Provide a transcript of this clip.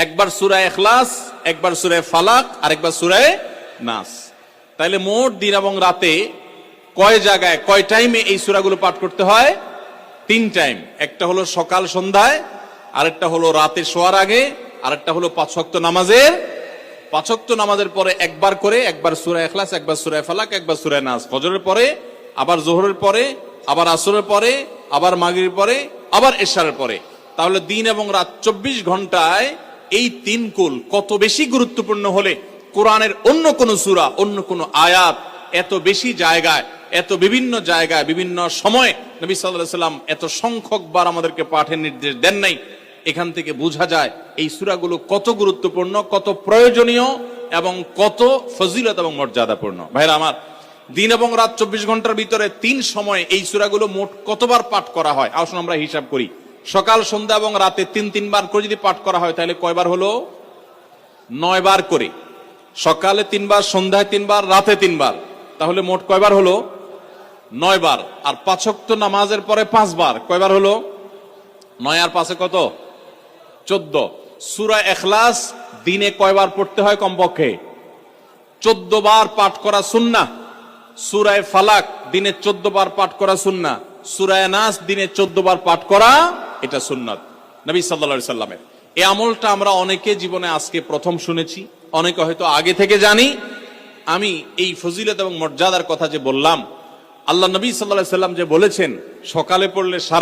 একবার সূরা ইখলাস, একবার সূরা ফালাক, আর একবার সূরা নাস। তাইলে মোট দিন এবং রাতে কয় জায়গায় কয় টাইমে এই সূরাগুলো পাঠ করতে হয়? 3 টাইম। একটা হলো সকাল সন্ধ্যায়, আরেকটা হলো রাতে শোয়ার আগে, আরেকটা হলো 5 ওয়াক্ত নামাজের 5 ওয়াক্ত নামাজের পরে একবার করে, একবার সূরা ইখলাস, একবার সূরা ফালাক, একবার সূরা নাস। ফজরের পরে, আবার যোহরের পরে, আবার আসরের পরে, আবার মাগরিবের পরে, আবার এশারের পরে। তাহলে দিন এবং রাত 24 ঘন্টায় এই 3 কুল কত বেশি গুরুত্বপূর্ণ হলে কোরআনের অন্য কোন সূরা, অন্য কোন আয়াত এত বেশি জায়গায়, এত বিভিন্ন জায়গায়, বিভিন্ন সময় নবী সাল্লাল্লাহু আলাইহি ওয়াসাল্লাম এত সংখ্যক বার আমাদেরকে পাঠের নির্দেশ দেন নাই। এখান থেকে বোঝা যায় এই সূরাগুলো কত গুরুত্বপূর্ণ, কত প্রয়োজনীয় এবং কত ফজিলত এবং মর্যাদাপূর্ণ। ভাইরা আমার, দিন এবং রাত 24 ঘন্টার ভিতরে 3 সময় এই সূরাগুলো মোট কতবার পাঠ করা হয়? আসুন আমরা হিসাব করি। সকাল, সন্ধ্যা এবং রাতে 3 বার করে যদি পাঠ করা হয় তাহলে কয়বার হলো? 9 বার করে। সকালে 3 বার, সন্ধ্যায় 3 বার, রাতে 3 বার, তাহলে মোট কয়বার হলো? 9 বার। আর 5 ওয়াক্ত নামাজের পরে 5 বার, কয়বার হলো? 9 আর 5 কত? 14। সূরা ইখলাস দিনে কয়বার পড়তে হয়? কমপক্ষে 14 বার পাঠ করা সুন্নাহ। সূরা ফালাক দিনে 14 বার পাঠ করা সুন্নাহ। সূরা নাস দিনে 14 বার পাঠ করা, এটা সুন্নাত নবী সাল্লাল্লাহু আলাইহি সাল্লামের। এই আমলটা আমরা অনেকে জীবনে আজকে প্রথম শুনেছি, অনেকে হয়তো আগে থেকে জানি। আমি এই ফজিলত এবং মর্যাদার কথা যে বললাম, আল্লাহ নবী সাল্লাল্লাহু আলাইহি সাল্লাম যে বলেছেন সকালে পড়লে সারা